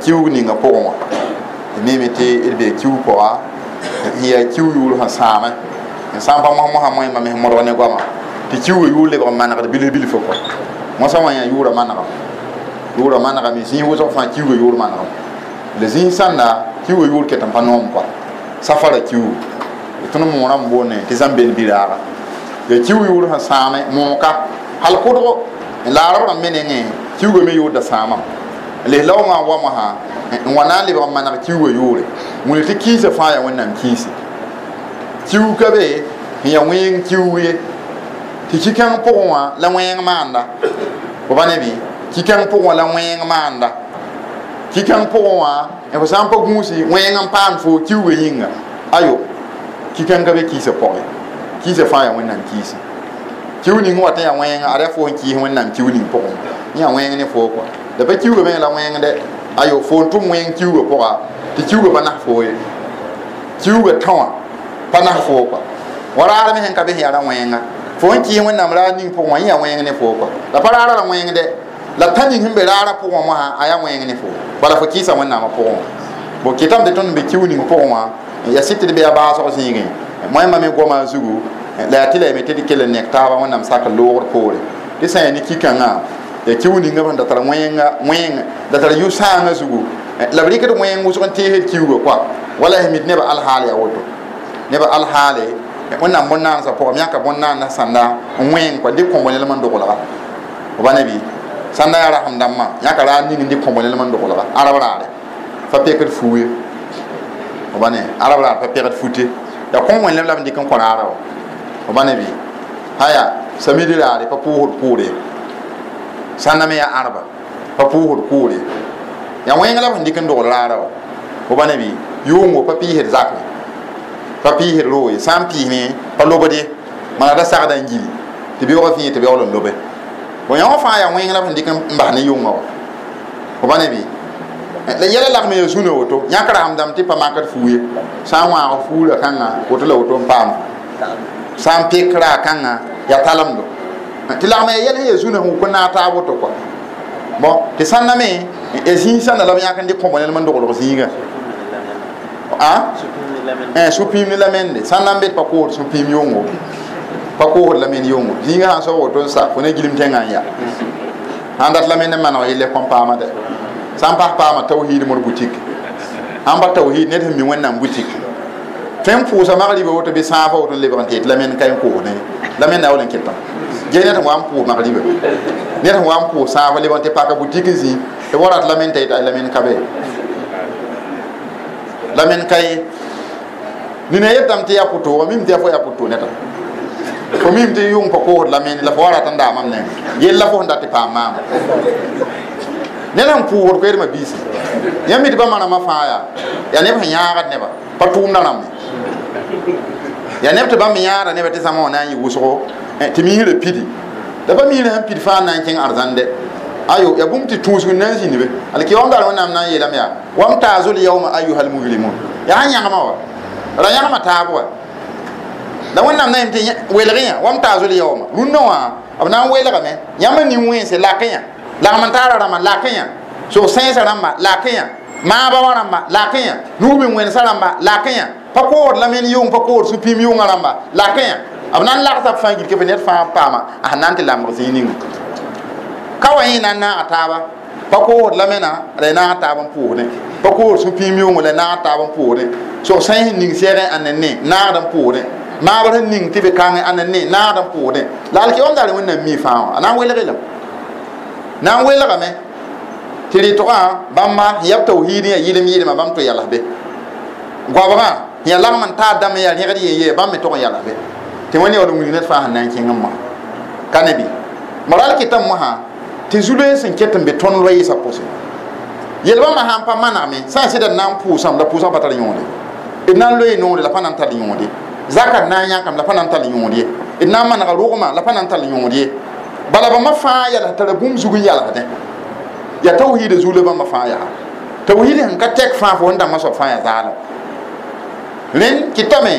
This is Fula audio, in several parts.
kiu ninga pʋgẽ wã ne me tɩ d be kiu pʋga n yaa kiu yʋʋr sẽn sãame n sã n pa mosã moẽmã me modg ne goamã tɩ kiu yʋʋr lebg n manegd bil fo kɔ mosã wã yaa yʋʋra manegame zĩig wʋsg fãa kiu yʋʋr manegame la zĩig sãnda kiu yʋʋr ket n pa noom kɔa safara kiu tõnd moorã n boone tɩ zãmbel biraaga ya kiu yʋʋr sẽn sãame mooka hal kʋdgo laarb rãmb me nengẽ kiuga me yʋʋrda sãama les la wã wa mosã n wa na n lebg n maneg kiuga yʋʋre wũni tɩ kiisa fãa yaa wẽnnaam kiisi kiu ka be n ya wẽng kiu ye tɩ ki-kãng pʋgẽ wã la wẽng maanda fo ba ne bɩ ki-kãng pʋgẽ wã la wẽng maanda ki-kãng pʋgẽ wã fo sã n pa gũusi wẽng n paam fo kiuga yĩnga ayo ki-kãng ka be kiisa pʋgẽ kiisa fãa yaa wẽnnaam kiisi kiu ning wa tɩ ya wẽng ad ya fo n kiis wẽnnaam kiu ning pʋgẽ yã wẽng ne fo kɔa da pa kiuga me la wẽngde ayo fo n tʋm wẽng kiuga pʋga tɩ kiuga pa nas fo ye kiuga tã wã pa nas fo kɔa wa raar me sẽn ka bes yaa ra wẽnga fo n kiis wẽnnaam raar ning pʋgẽ wã yã wẽng ne fo kɔa la pa raara ra wẽngde la tã ning sẽn be raara pʋgẽ mosã a yaa wẽng ne fo bala fo kɩɩsa wẽnnaamã pʋgẽ wã bo kɩtame tɩ tõnd n be kiu ning pʋgẽ wã ya sɩd tɩ d be a baasg zĩigẽ moẽmã me goma zugu la yaa tɩ la yame tɩ d kell n nek taaba wẽnnaam sak loogr poore tɩ sã ya ne ki-kãngã ya kiu ninga sẽn da tara wẽng da tara yʋ-sãangã zugu la b rɩkd wẽng wʋsg n teesd kiuga koa wala mid neba alhaal ya woto neba alhaale wẽnnaam bõn-naansã pʋgẽ yãka bõn-naandã sãnda n wẽng kɔa dɩk kõbo nelm n doglga fo ba ne bɩ sãnda yaa rasem dãmbã yãka raar ning n dɩk kõbo nelm n doglga arab raare fa pekd fu ye fo ba ne arab raar pa pegd fute ya kõn wẽnlem la b dɩk n kõ raara wa fo ba ne bɩ haya samidi raare pa pʋʋsd pʋʋre sãnda me yaa arba pa pʋʋsd pʋʋre ya wẽng la b sẽn dɩk n dogl raara wa fo ba ne bɩ yʋʋngo pa piisd zakme pa piisd rooye sã n piisme pa lobde mana da sagda n gili tɩ beoogã fẽ tɩ beoogl n lobe bõ yã wã fãa yaa wẽng la b sẽn dɩk n bas ne yʋngã wa fo ba ne bɩ la yɛla lagme ya zũna woto yãk rasmdame tɩ pa makd fuu ye sã n wãag fuura kãngã woto la woto n paam sã n pek raa kãngã ya talemdo tɩ lagme ya yɛl sẽn ya zũna sẽn wʋk n na a taab woto kɔa bon tɩ sãnda me ya zĩig sãnda la b yãk n dɩk kõbo nelm n doglg zĩigã sũ-pĩim ne la mende sãnda n bet pa koosd sũ-pĩim yʋngo pa koosd la mend yʋngo zĩigã sãn soab woto n sa fo ne gilm tẽngã n ya sãn dat la mend n maneg yelle kõn paama dɛ sã n pas paama tawhiid mor butik sãn pa tawhiid ned sẽn mi wẽnnaam butik tõe n pʋʋsa magriba woto bɩ sãafa woto n lebg n teet la mend ka n koosd ne la mend na wall n ketã ge ned sẽn wa n pʋʋs magriba ned sẽn wa n pʋʋs sãafa lebg n tɩ paka butik n zĩ tɩ wa rat la mend t'a yetɩ la mend ka be la mend ka ye nina yetame tɩ ya pʋtʋʋga mim tɩ ya fo ya pʋtʋ neta fo mim tɩ yʋng pa koosd la mend la fo wa rat n daa mam neng yell la fo sẽn dat tɩ paam maama ned sẽn pʋʋsd koeedmã biisi yã mi tɩ ba marãmã fãa yaa neb sẽn yãagd neba pa tʋʋmda rãmbe ya neb tɩ bãmb yãada neba tɩ zãma wã na n yɩ wʋsgo tɩ miisrã pidi la pa miisrã sẽn pid fãa n na n kẽng arzãnde ayo ya bũmb tɩ tũusg n na n zĩnbe alkiyaam dar wẽnnaam na n yeelame yaa wam taazul yauma ayuha almujrimun yaa sãn yãgma wa ra yãgma taab wa la wẽnnaam na yem tɩ welg yã wam taazul yauma rũnnã wã b na n welgame yãmb nin-wẽnse lak yã lagm n taara rãmbã lak yã sog-sẽnsã rãmbã lak yã maaba wã rãmbã lak yã nug-bin-wẽnsã rãmbã lak yã pa kood la mend yʋng pa kood sũ-pĩim yʋngã rãmbã lak yã b na n lagsa b fãa gilke b ned fãa paama a sẽn na n tɩ lamg zĩig ninga ka wa yẽ na n naag taaba pa kood la mena la y naag taab n pʋʋsdẽ pa kood sũ-pĩim yʋngo la y naag taab n pʋʋsdẽ sog-sẽns sẽn ning sɛɛgẽ a nenne naagd n pʋʋsdẽ maabr sẽn ning tɩ be kãngẽ a nenne naagd n pʋʋsdẽ la alkiyaam dar wẽnnaam mi fãa wã a na n welg yelame na n welgame tɩ rɩtgã bãmba sẽn yab tawhiid yaa yɩlem-yɩlmã bãmb tɩ yals be goabgã ya lagm n taad dãmb yaa rẽgd yen-yee bãmb me tog n yals be tɩ wẽnd yaool n wilg ned fãa sẽn na n kẽng n ma ka ne bɩ moral kɩtame mosã tɩ zu-loees sẽn ket n be tõnd loɛɛsã pʋsẽ yel-bãmbã sãn pa manegme sã n sɩda d na n pʋʋsame la pʋʋsã pa tar yõode d na n loee noore la pa na n tar yõode zakad na n yãkame la pa na n tar yõod ye d na n manega rʋgmã la pa na n tar yõod ye bala bãmba fãa yals tara bũmb zug n yalsdẽ ya tawhiidã zug la bãmba fãa yaa tawhiid sẽn ka tɛk fãa fo sẽn dãmbã soab fãa yaa zaalem rẽnd kɩtame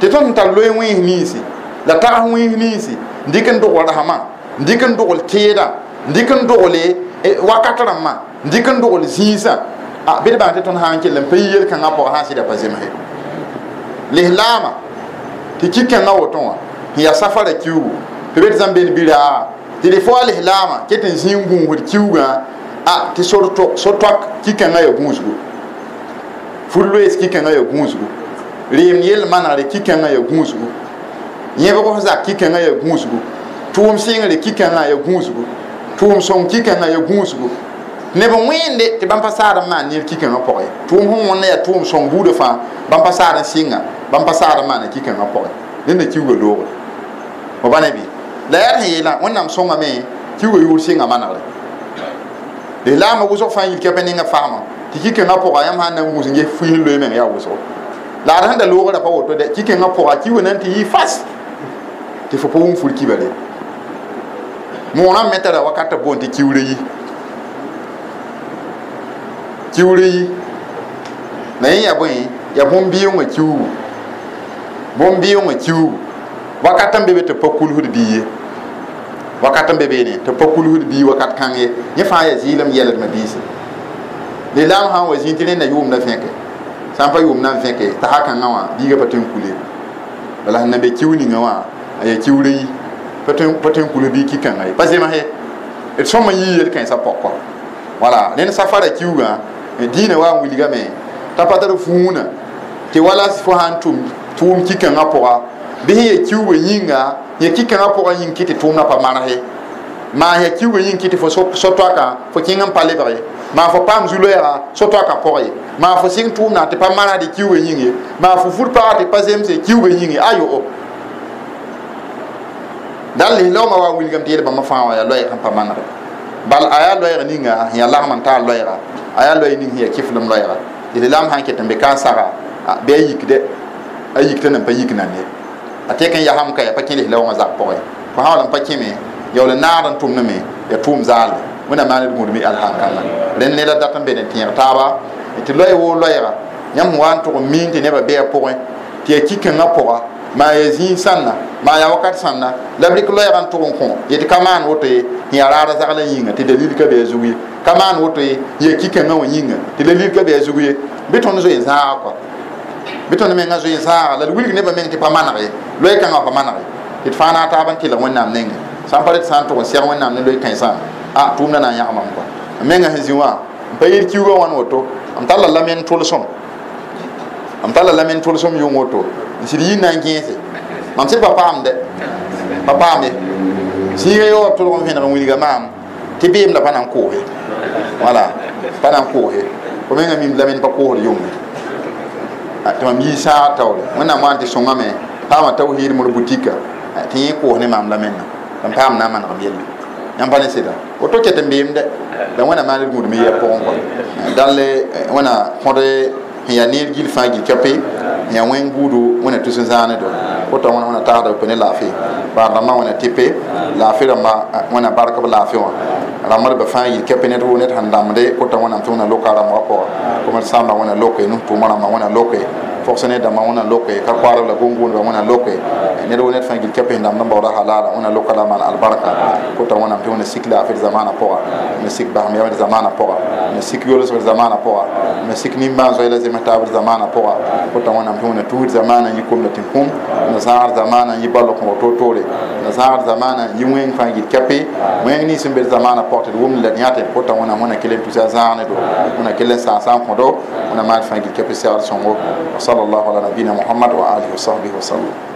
tɩ tõnd n tar loe wẽns niisi la tags wẽns niisi n dɩk n dogl rasmã n dɩk n dogl teedã n dɩk n dogle wakat rãmbã n dɩk n dogl zĩisã bɩd bãng tɩ tõnd sã n kell n pa yi yel-kãngã pʋgã sã n sɩda pa zemse lislaamã tɩ ki-kãngã woto wã n yaa safara kiugu tɩ bet zãn bel biraa tɩ d fo a lislaamã ket n zĩ n gũusd kiugã tɩ so-toak ki-kãngã yaa gũusgu fur-loees ki-kãngã yaa gũusgu reem yell manegre ki-kãngã yaa gũusgu yẽbg f zak ki-kãngã yaa gũusgu tʋʋm sɩngre ki-kãngã yaa gũusgu tʋʋm sõng ki-kãngã yaa gũusgu neb n wẽende tɩ bãmb pa saad n maan neer ki-kãngã pʋgẽ tʋʋm sẽn wõnda yaa tʋʋm sõng buudã fãa bãmb pa saad n sɩnga bãmb pa saad n maana ki-kãngã pʋgẽ dẽnda kiuga loogre fo ba ne bɩ la yaa sẽn yeelã wẽnnaam sõngame kiuga yʋʋr sɩnga manegre lislaamã wʋsg fãa yil kɛpẽ ninga fagmã tɩ ki-kãngã pʋga yãmb sã n na n wũs n ges fuis loe meng yaa wʋsgo la ad sẽn da loogra pa woto de ki-kãngã pʋga kiuga nan tɩ yɩ fas tɩ fo pa wʋm fur kiba de moorã me tara wakata boon tɩ kiuure yi kiuure yi la yẽ ya bõe ya bõn-bɩʋngã kiugu bõn-bɩʋngã kiugu wakat n be be tɩ pa kulsd bii ye wakat n be beene tɩ pa kulsd bii wakat kãng ye yẽ fãa yaa zɩɩlem yɛldmã biise lislaam sã n wa zĩig tɩ rẽnda yʋʋmda vẽke sã n pa yʋʋmdã n vẽke t'a sã kãngã wã biigã pa tõe n kule bala sẽn na be kiu ninga wã a yaa kiuure yi pa tõe n kul bii ki-kãngã ye pa zemse d sõma yɩ yel-kãensã pɔkɔ wala rẽnd safara kiugã dĩinã wa n wilgame t'a pa tar fuunã tɩ wala fo sã n tʋʋm ki-kãngã pʋga bɩ sẽn yaa kiuga yĩnga ya ki-kãngã pʋgã yĩng kɩ tɩ tʋʋmdã pa marse maa ya kiuga yĩng kɩ tɩ fo so-toakã fo kẽng n pa lebge maa fo paam zu-loɛɛga so-toakã pʋgẽ maa fo sɩng tʋʋmdã tɩ pa marsd kiuga yĩng ye maa fo fur pagã tɩ pa zemse kiuga yĩng ye ayo dal lislaamã wa wilgame tɩ yel bãmba fãa wã yaa loɛɛg sẽn pa manegre bal a yaa loɛɛg ninga sẽn yaa lagm n taar loɛɛga a yaa loɛɛ ning sẽn yaa kɩflem loɛɛga tɩ lislaam sã n ket n be kaa saga bɩ a yikdɛ a yik tɩ nan pa yik nande a tek n yasam ka ya pa kẽ lislaamã zak pʋgẽ fo sã wall n pa kẽme yaool n naagd n tʋmdame ya tʋʋm zaalde wẽnna maan d gũudme alsãn-kãngã rẽnd neda dat n be ne tẽeg taaba tɩ loɛ woo loɛɛga yãmb sẽn wa n tʋg n miin tɩ nebã bɩa pʋgẽ tɩ yaa ki-kãngã pʋga maa yaa zĩig sãnna maa yaa wakat sãnna la b rɩk loɛɛgã n tʋg n kõ yetɩ ka maan woto ye sẽn yaa raara zagl n yĩnga tɩ dalil ka bɩ a zug ye ka maan woto ye yaa ki-kãngã wã yĩnga tɩ dalil ka bɩ a zug ye bɩ tõnd zoe zãaga kɔa bɩ tõnd mengã zoe zãaga la d wilg nebã meng tɩ pa maneg ye loɛ-kãngã pa manege tɩ d fãa na a taab n tɩlg wẽnnaam nengẽ sã n pa rɩt sã n tʋg n sɛg wẽnnaam ne loɛ-kãensã tʋʋmdã na n yãgma m kɔa n mengã sẽn zĩ wã n pa yel kiugã wãn woto m talla lamen tʋlsem yʋng woto n sɩd yĩn na n gẽese mam sɩd pa paam dɛ pa paam ye zĩigã yaoog tʋlg n vẽneg n wilga maam tɩ beemda pa na n koose wala pa na n koose fo mengã mim lamen pa koosd yʋnge tɩ mam yɩ sãag taoore wẽnnaam wa n tɩ sõngame paama tawhiid mor butika tɩ yẽ koos ne maam lamenna n paam na n manegem yelle yãmb pa ne sɩda woto ket n beem dɛ la wẽna maan d gũudme yɛ pʋgẽ kɔ dãl wẽna kõd sẽn yaa neer gil fãa gil kɛpe sẽn yaa wẽng buudu wẽna tus n zãane do kota wẽna tagsda b ne laafɩ baar rãmbã wẽna tɩpe laafɩ rãmbã wẽna bark b laafɩ wã rãmbdbã fãa yil kɛpe ned ned sẽn dãmde kota wẽnnaam tɩ wẽna loka rãmbã pʋga kõmd sãmbã wẽna loke nus-tʋʋmã rãmbã wẽna loke fogs ne dãmbã wẽna loke ka koarb la gom-gũudbã wẽna loke ned ned fãa gil kɛpe sẽn dãmd n baooda halaala wẽna loka la maan albarka kota wẽnnaam tɩ wẽna sik laafɩ d zamaanã pʋga wẽna sik basem yam d zamaanã pʋga wẽna sik yolsg d zamaanã pʋga wẽna sik nin-bãan zoɛɛla zems taab d zamaanã pʋga kota wẽnnaam tɩ wẽna tuusd zamaanã n yɩ komda tɩ kũm wẽna zãagd zamaanã n yɩ balo kõo toor-toore wẽna zãagd zamaanã n yɩ wẽng fãa gil kɛpe wẽng nins n be d zamaanã pʋg tɩ d wʋmd la d yãte kota wẽnnaam wẽna kell n tus a zãagne do wẽna kell n sãag n kõdo wẽna maan fãa gil kɛpe segd sõngo wa sallallahu ala nabina muhammad wa alihi wa sahbihi wa sallam